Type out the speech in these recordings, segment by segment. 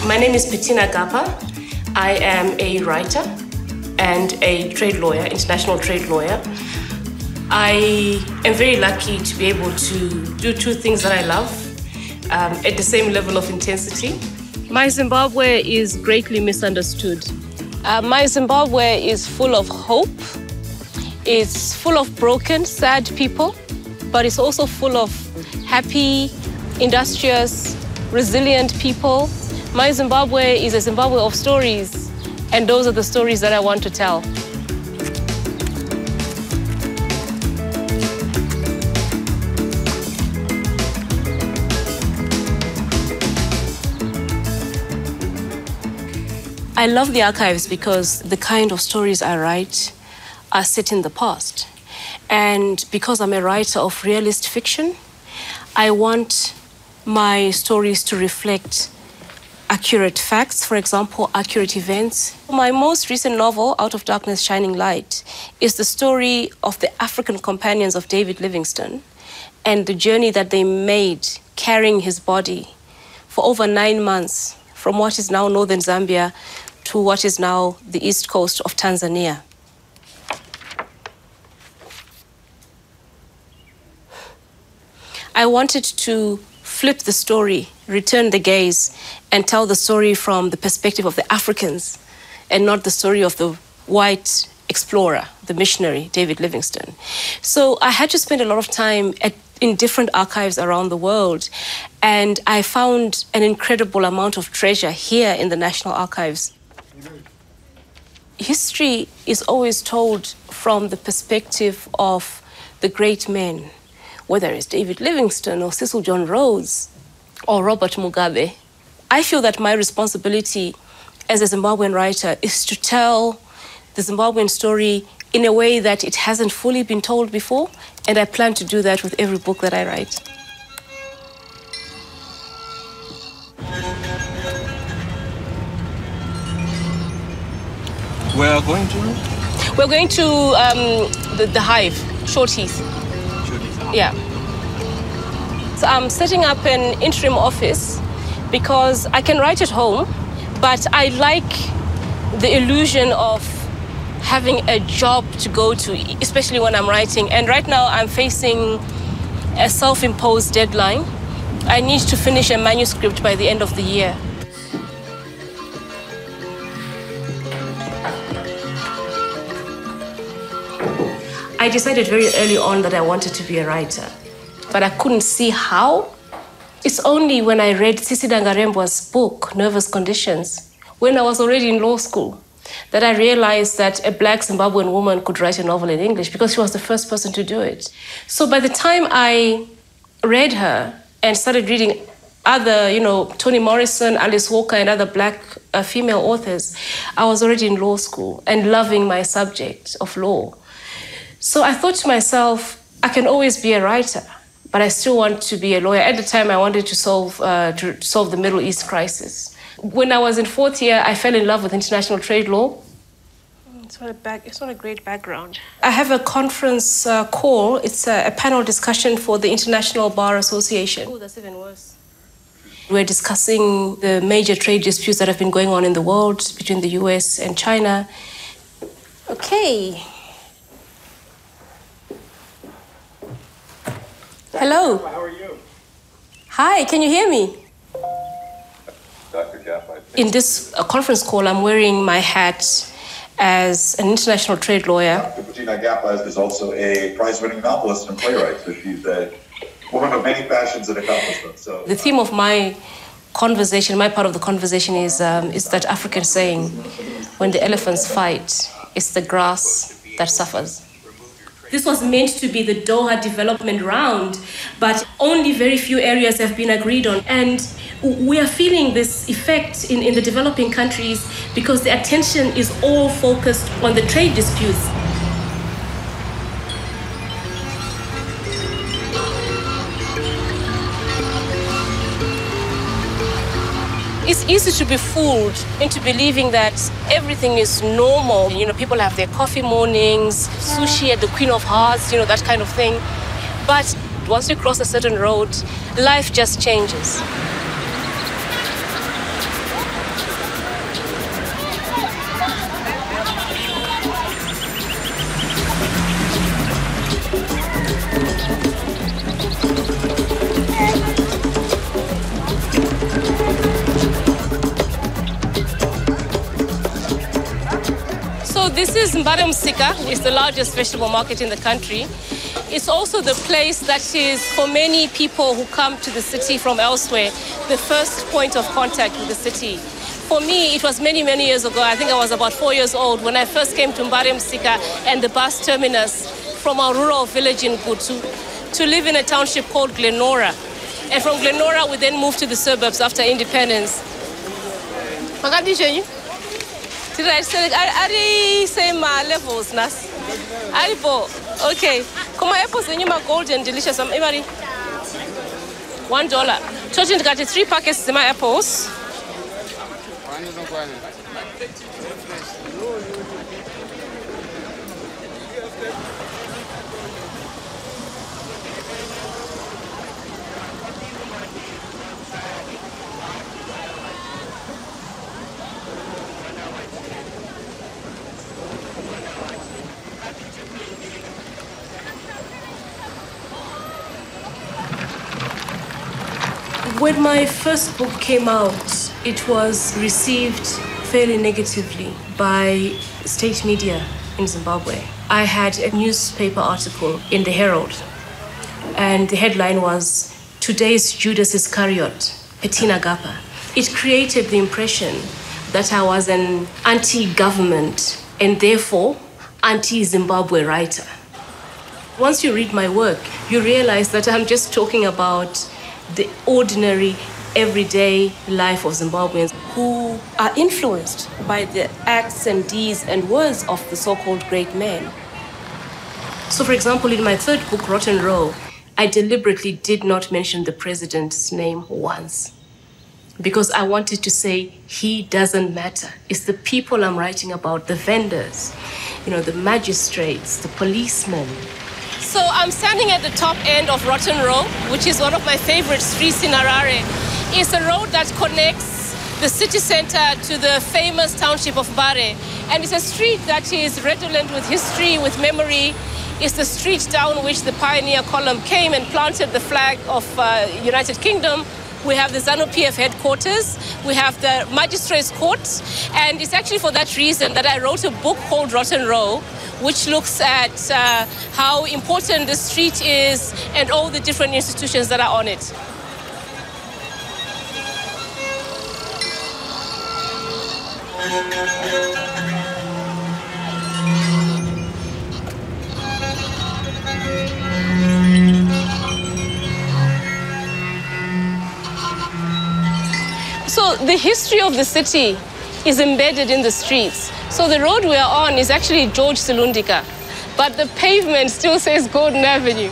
My name is Petinu Gappah. I am a writer and a trade lawyer, international trade lawyer. I am very lucky to be able to do two things that I love at the same level of intensity. My Zimbabwe is greatly misunderstood. My Zimbabwe is full of hope. It's full of broken, sad people, but it's also full of happy, industrious, resilient people. My Zimbabwe is a Zimbabwe of stories, and those are the stories that I want to tell. I love the archives because the kind of stories I write are set in the past. And because I'm a writer of realist fiction, I want my stories to reflect accurate facts, for example, accurate events. My most recent novel, Out of Darkness, Shining Light, is the story of the African companions of David Livingstone and the journey that they made carrying his body for over 9 months from what is now northern Zambia to what is now the east coast of Tanzania. I wanted to flip the story, return the gaze, and tell the story from the perspective of the Africans and not the story of the white explorer, the missionary, David Livingstone. So I had to spend a lot of time in different archives around the world, and I found an incredible amount of treasure here in the National Archives. History is always told from the perspective of the great men, whether it's David Livingstone or Cecil John Rhodes or Robert Mugabe. I feel that my responsibility as a Zimbabwean writer is to tell the Zimbabwean story in a way that it hasn't fully been told before, and I plan to do that with every book that I write. We're going to? We're going to the Hive, Short Heath. Yeah. So I'm setting up an interim office because I can write at home, but I like the illusion of having a job to go to, especially when I'm writing. And right now I'm facing a self-imposed deadline. I need to finish a manuscript by the end of the year. I decided very early on that I wanted to be a writer, but I couldn't see how. It's only when I read Sisi Dangarembwa's book, Nervous Conditions, when I was already in law school, that I realized that a Black Zimbabwean woman could write a novel in English because she was the first person to do it. So by the time I read her and started reading other, Toni Morrison, Alice Walker, and other Black female authors, I was already in law school and loving my subject of law. So I thought to myself, I can always be a writer, but I still want to be a lawyer. At the time, I wanted to solve the Middle East crisis. When I was in fourth year, I fell in love with international trade law. It's not a great background. I have a conference call. It's a panel discussion for the International Bar Association. Oh, that's even worse. We're discussing the major trade disputes that have been going on in the world between the US and China. Okay. Hello. How are you? Hi, can you hear me? Dr. Gappa. In this conference call, I'm wearing my hat as an international trade lawyer. Dr. Petinu Gappah is also a prize-winning novelist and playwright, so she's a woman of many passions and accomplishments. So, the theme of my conversation, my part of the conversation is that African saying, when the elephants fight, it's the grass that suffers. This was meant to be the Doha development round, but only very few areas have been agreed on. And we are feeling this effect in the developing countries because the attention is all focused on the trade disputes. It's easy to be fooled into believing that everything is normal. People have their coffee mornings, sushi at the Queen of Hearts, that kind of thing. But once you cross a certain road, life just changes. this is Msika. It's the largest vegetable market in the country. It's also the place that is, for many people who come to the city from elsewhere, the first point of contact with the city. For me, it was many, many years ago. I think I was about 4 years old when I first came to Msika and the bus terminus from our rural village in Gutu to live in a township called Glenora. And from Glenora, we then moved to the suburbs after independence. Did I say same levels, Nas? Aribo, okay. Come on, apples when you are golden, delicious. $1. Children got 3 packets of my apples. When my first book came out, it was received fairly negatively by state media in Zimbabwe. I had a newspaper article in the Herald, and the headline was, "Today's Judas Iscariot, Petinu Gappah." It created the impression that I was an anti-government and therefore anti-Zimbabwe writer. Once you read my work, you realize that I'm just talking about the ordinary, everyday life of Zimbabweans who are influenced by the acts and deeds and words of the so-called great men. So, for example, in my third book, Rotten Row, I deliberately did not mention the president's name once because I wanted to say he doesn't matter. It's the people I'm writing about, the vendors, the magistrates, the policemen. So I'm standing at the top end of Rotten Row, which is one of my favorite streets in Harare. It's a road that connects the city center to the famous township of Bare. And it's a street that is redolent with history, with memory. It's the street down which the pioneer column came and planted the flag of United Kingdom. We have the ZANU-PF headquarters. We have the magistrates' court. And it's actually for that reason that I wrote a book called Rotten Row, which looks at how important the street is and all the different institutions that are on it. So the history of the city is embedded in the streets. So the road we are on is actually George Silundika, but the pavement still says Gordon Avenue.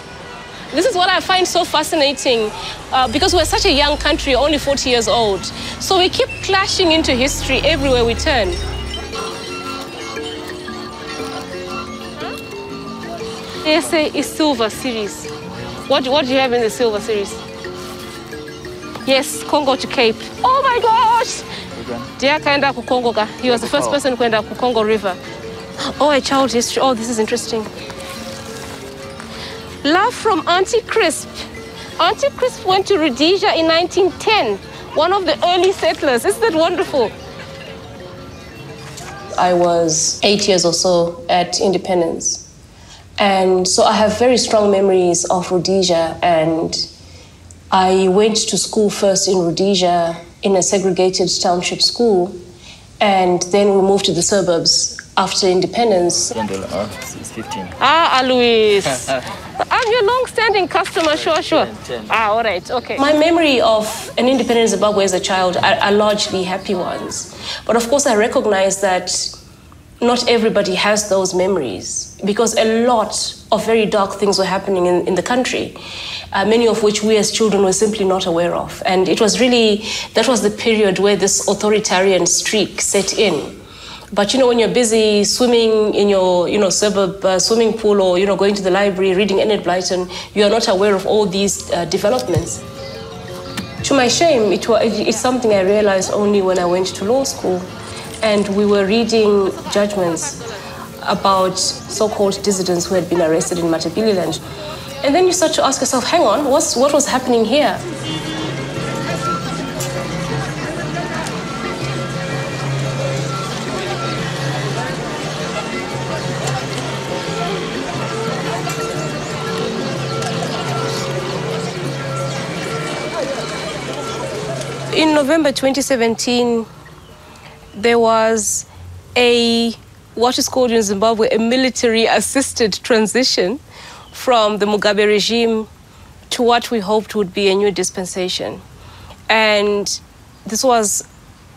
This is what I find so fascinating because we're such a young country, only 40 years old. So we keep clashing into history everywhere we turn. Ese is Silver series. What do you have in the Silver series? Yes, Congo to Cape. Oh my gosh! Dear Kaenda Kukongo, he was the first person to go to Congo River. Oh, a child history. Oh, this is interesting. Love from Auntie Crisp. Auntie Crisp went to Rhodesia in 1910, one of the early settlers. Isn't that wonderful? I was 8 years or so at independence. And so I have very strong memories of Rhodesia, and I went to school first in Rhodesia in a segregated township school, and then we moved to the suburbs after independence. It's 15. Alois. I'm your long-standing customer, sure. 10. All right, okay. My memory of an independent Zimbabwe as a child are largely happy ones. But of course, I recognize that not everybody has those memories because a lot of very dark things were happening in the country, many of which we as children were simply not aware of. And it was really, that was the period where this authoritarian streak set in. But when you're busy swimming in your suburb swimming pool or going to the library, reading Enid Blyton, you are not aware of all these developments. To my shame, it's something I realized only when I went to law school. And we were reading judgments about so-called dissidents who had been arrested in Matabeleland. And then you start to ask yourself, hang on, what was happening here? November 2017, there was what is called in Zimbabwe, a military-assisted transition from the Mugabe regime to what we hoped would be a new dispensation. And this was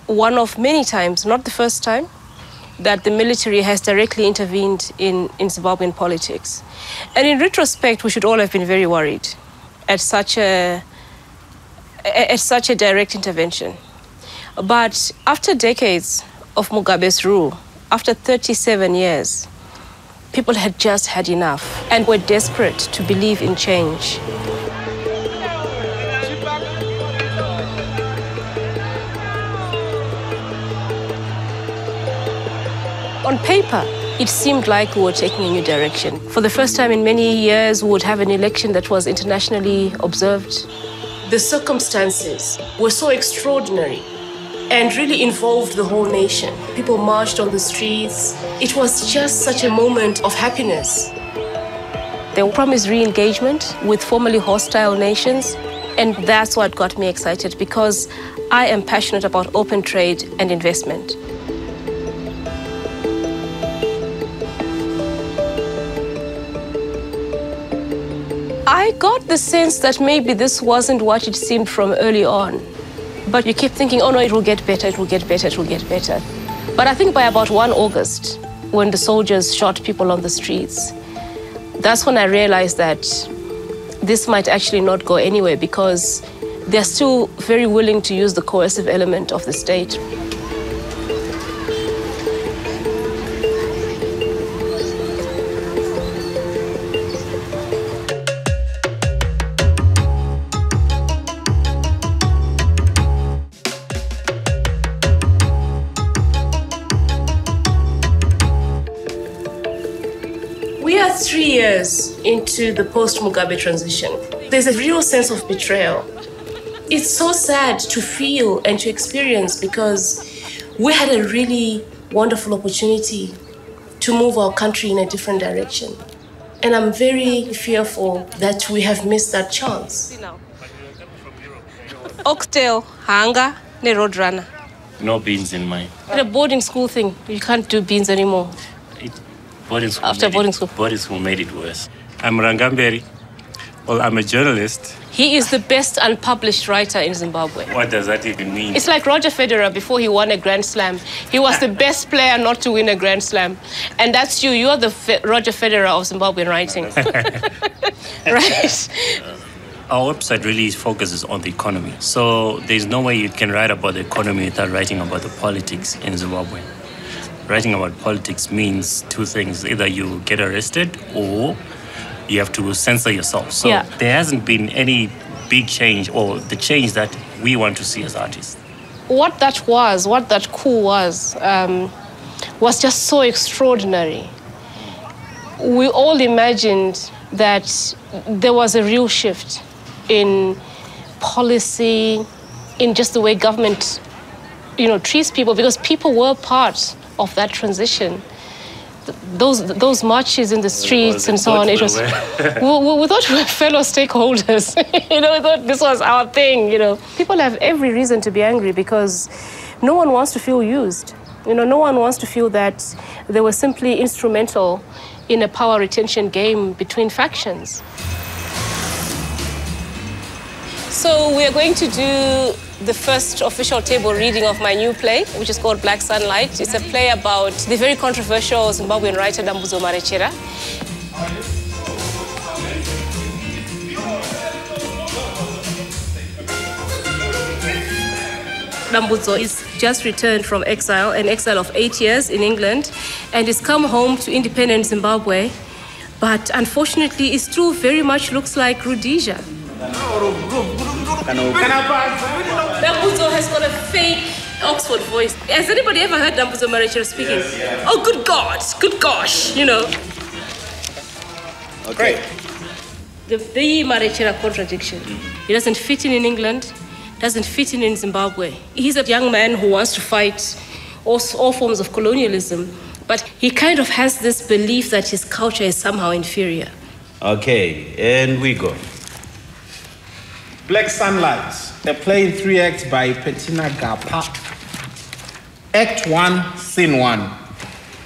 one of many times, not the first time, that the military has directly intervened in Zimbabwean politics. And in retrospect, we should all have been very worried at such a direct intervention. But after decades of Mugabe's rule, after 37 years, people had just had enough and were desperate to believe in change. On paper, it seemed like we were taking a new direction. For the first time in many years, we would have an election that was internationally observed. The circumstances were so extraordinary and really involved the whole nation. People marched on the streets. It was just such a moment of happiness. They promised re-engagement with formerly hostile nations, and that's what got me excited, because I am passionate about open trade and investment. I got the sense that maybe this wasn't what it seemed from early on. But you keep thinking, oh no, it will get better, it will get better, it will get better. But I think by about 1 August, when the soldiers shot people on the streets, that's when I realized that this might actually not go anywhere, because they're still very willing to use the coercive element of the state. We are 3 years into the post-Mugabe transition. There's a real sense of betrayal. It's so sad to feel and to experience, because we had a really wonderful opportunity to move our country in a different direction. And I'm very fearful that we have missed that chance. Oxtail, hanga, ne roadrunner. No beans in mine. It's a boarding school thing. You can't do beans anymore. After boarding school. Boarding school made it worse. I'm Rangamberi. Well, I'm a journalist. He is the best unpublished writer in Zimbabwe. What does that even mean? It's like Roger Federer before he won a Grand Slam. He was the best player not to win a Grand Slam. And that's you. You are the Roger Federer of Zimbabwean writing. Right? Our website really focuses on the economy. So there's no way you can write about the economy without writing about the politics in Zimbabwe. Writing about politics means 2 things. Either you get arrested or you have to censor yourself. So There hasn't been any big change, or the change that we want to see as artists. What that coup was just so extraordinary. We all imagined that there was a real shift in policy, in just the way government, treats people, because people were part of that transition. Those marches in the streets and so on, it was, we thought we were fellow stakeholders. We thought this was our thing, People have every reason to be angry, because no one wants to feel used. No one wants to feel that they were simply instrumental in a power retention game between factions. So we are going to do the first official table reading of my new play, which is called Black Sunlight. It's a play about the very controversial Zimbabwean writer Dambudzo Marechera. Dambudzo is just returned from exile, an exile of 8 years in England, and has come home to independent Zimbabwe. But unfortunately, it still very much looks like Rhodesia. Dambudzo has got a fake Oxford voice. Has anybody ever heard Dambudzo Marechera speaking? Yes. Oh, good God, good gosh, Okay. The Marechera contradiction. He doesn't fit in England, doesn't fit in Zimbabwe. He's a young man who wants to fight all forms of colonialism, but he kind of has this belief that his culture is somehow inferior. Okay, and we go. Black Sunlight, a play in 3 acts by Petinu Gappah. Act 1, Scene 1.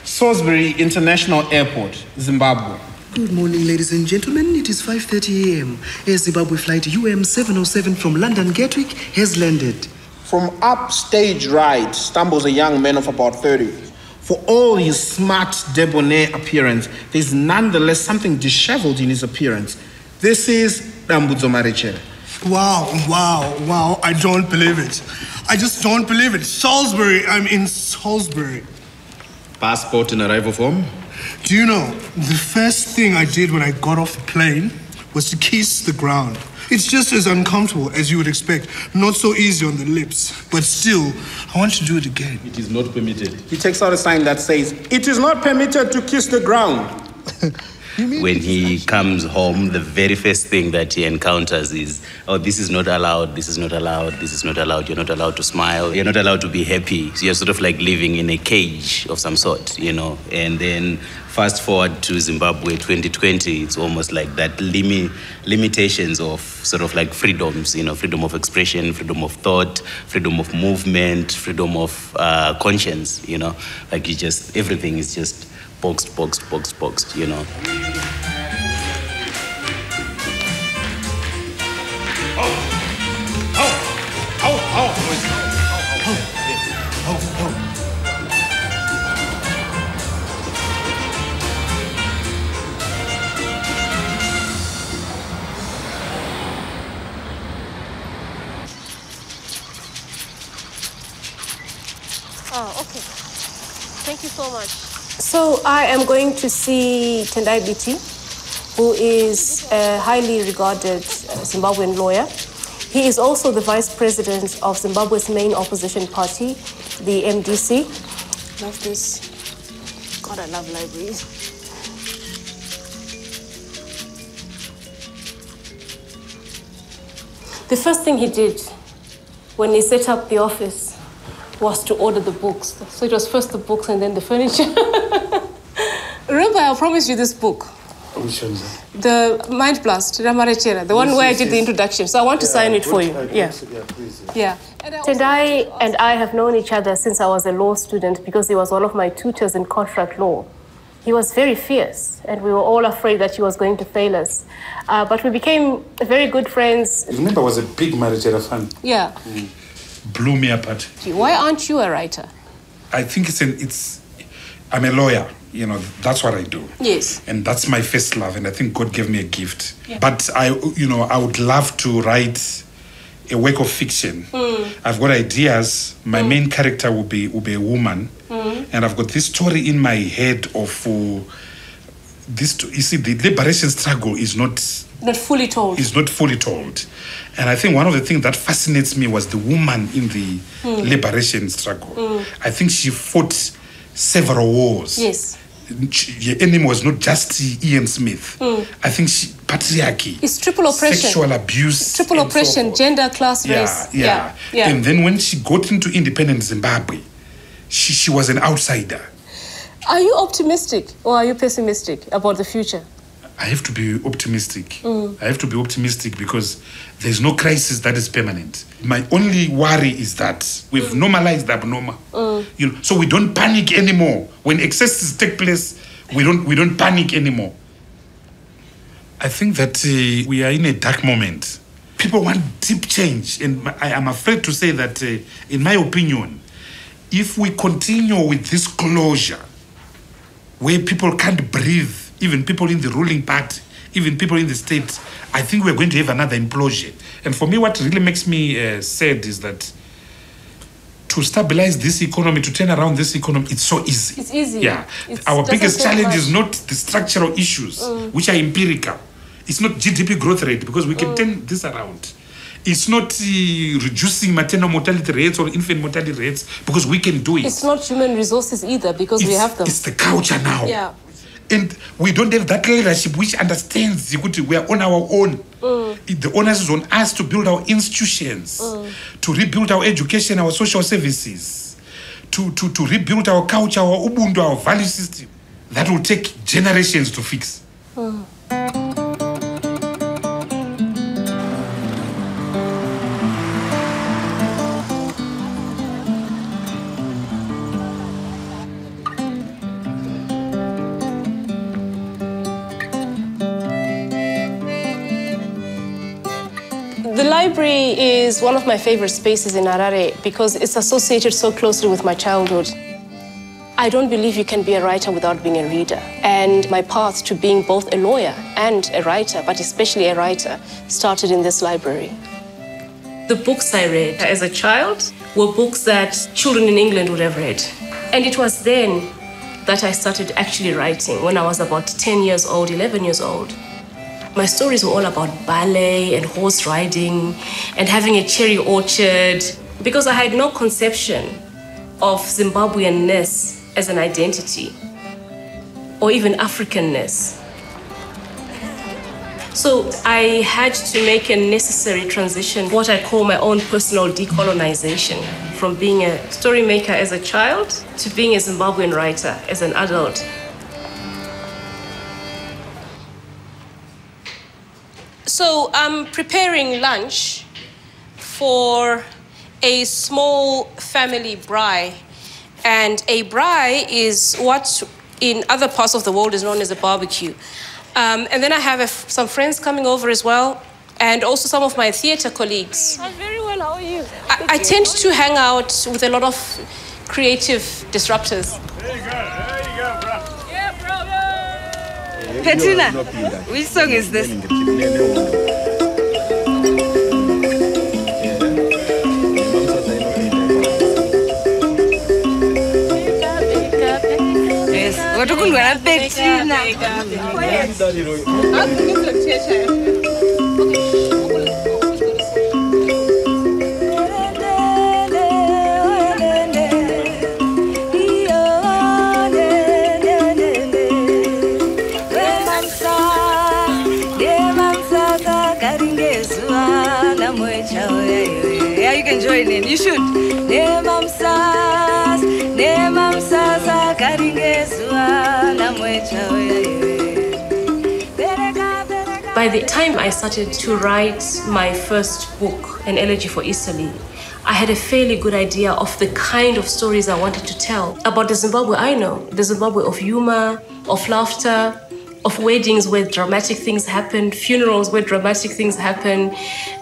Salisbury International Airport, Zimbabwe. Good morning, ladies and gentlemen. It is 5:30 a.m. Air Zimbabwe flight UM707 from London Gatwick has landed. From upstage right stumbles a young man of about 30. For all his smart, debonair appearance, there's nonetheless something disheveled in his appearance. This is Dambudzo Marichere. Wow. I don't believe it. I just don't believe it. Salisbury, I'm in Salisbury. Passport and arrival form? Do you know, the first thing I did when I got off the plane was to kiss the ground. It's just as uncomfortable as you would expect. Not so easy on the lips. But still, I want to do it again. It is not permitted. He takes out a sign that says, "It is not permitted to kiss the ground." When he comes home, the very first thing that he encounters is, oh, this is not allowed, this is not allowed, this is not allowed, you're not allowed to smile, you're not allowed to be happy. So you're sort of like living in a cage of some sort, you know. And then fast forward to Zimbabwe 2020, it's almost like that limitations of sort of like freedoms, you know, freedom of expression, freedom of thought, freedom of movement, freedom of conscience, you know. Like you just, everything is just boxed, you know. Oh, okay. Thank you so much. So I am going to see Tendai Biti, who is a highly regarded Zimbabwean lawyer. He is also the vice president of Zimbabwe's main opposition party, the MDC. Love this. God, I love libraries. The first thing he did when he set up the office was to order the books. So it was first the books and then the furniture. Remember, I promised you this book. Which one is that? The Mind Blast, Ramarechera, the one where I did the introduction. So I want to sign it for you. Yeah. Please. Yeah. Tendai and I have known each other since I was a law student because he was one of my tutors in contract law. He was very fierce, and we were all afraid that he was going to fail us. But we became very good friends. You remember I was a big Marichere fan. Yeah. Blew me apart. Why aren't you a writer? I think I'm a lawyer, you know, that's what I do. Yes. And that's my first love, and I think God gave me a gift. Yeah. But I would love to write a work of fiction. I've got ideas. My main character will be a woman. And I've got this story in my head of this. You see, the liberation struggle is not fully told. Is not fully told. And I think one of the things that fascinates me was the woman in the liberation struggle. I think she fought several wars. Yes. The enemy was not just Ian Smith. I think patriarchy. It's triple oppression. Sexual abuse. Triple oppression, so gender, class, race. Yeah. And then when she got into independent Zimbabwe, she was an outsider. Are you optimistic or are you pessimistic about the future? I have to be optimistic. I have to be optimistic because there's no crisis that is permanent. My only worry is that we've normalized the abnormal. You know, so we don't panic anymore. When excesses take place, we don't panic anymore. I think that we are in a dark moment. People want deep change, and I am afraid to say that, in my opinion, if we continue with this closure, where people can't breathe, even people in the ruling party, even people in the state, I think we're going to have another implosion. And for me, what really makes me sad is that to stabilize this economy, to turn around this economy, it's so easy. It's easy. Yeah. Our biggest challenge is not the structural issues, which are empirical. It's not GDP growth rate, because we can turn this around. It's not reducing maternal mortality rates or infant mortality rates, because we can do it. It's not human resources either, because we have them. It's the culture now. Yeah. And we don't have that leadership which understands we are on our own. The onus is on us to build our institutions, to rebuild our education, our social services, to rebuild our culture, our ubuntu, our value system. That will take generations to fix. library is one of my favorite spaces in Harare because it's associated so closely with my childhood. I don't believe you can be a writer without being a reader. And my path to being both a lawyer and a writer, but especially a writer, started in this library. The books I read as a child were books that children in England would have read. And it was then that I started actually writing, when I was about 10 years old, 11 years old. My stories were all about ballet and horse riding and having a cherry orchard, because I had no conception of Zimbabweanness as an identity, or even Africanness. So I had to make a necessary transition, what I call my own personal decolonization, from being a story maker as a child to being a Zimbabwean writer as an adult. So I'm preparing lunch for a small family braai. And a braai is what in other parts of the world is known as a barbecue. And then I have some friends coming over as well, and also some of my theatre colleagues. I'm very well, how are you? I tend to hang out with a lot of creative disruptors. There you go, bro. Yeah, bro. Petina, which song is this? What are you going to Petina? Yeah, you can join in. You should. By the time I started to write my first book, An Elegy for Italy, I had a fairly good idea of the kind of stories I wanted to tell about the Zimbabwe I know, the Zimbabwe of humor, of laughter, of weddings where dramatic things happen, funerals where dramatic things happen,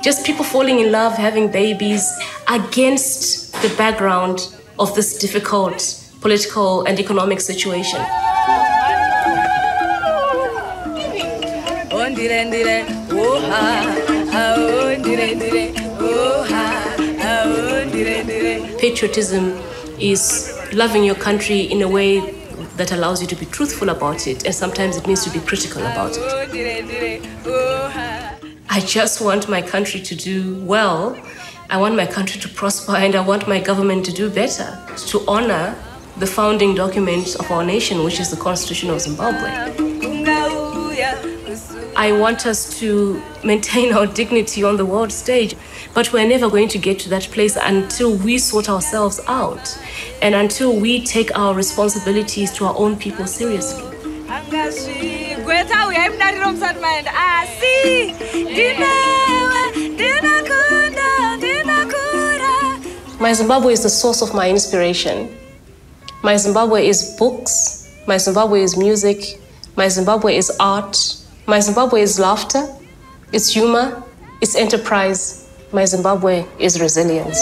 just people falling in love, having babies, against the background of this difficult political and economic situation. Patriotism is loving your country in a way that allows you to be truthful about it, and sometimes it means to be critical about it. I just want my country to do well. I want my country to prosper, and I want my government to do better, to honor the founding document of our nation, which is the Constitution of Zimbabwe. I want us to maintain our dignity on the world stage, but we're never going to get to that place until we sort ourselves out and until we take our responsibilities to our own people seriously. My Zimbabwe is the source of my inspiration. My Zimbabwe is books, my Zimbabwe is music, my Zimbabwe is art, my Zimbabwe is laughter, it's humor, it's enterprise, my Zimbabwe is resilience.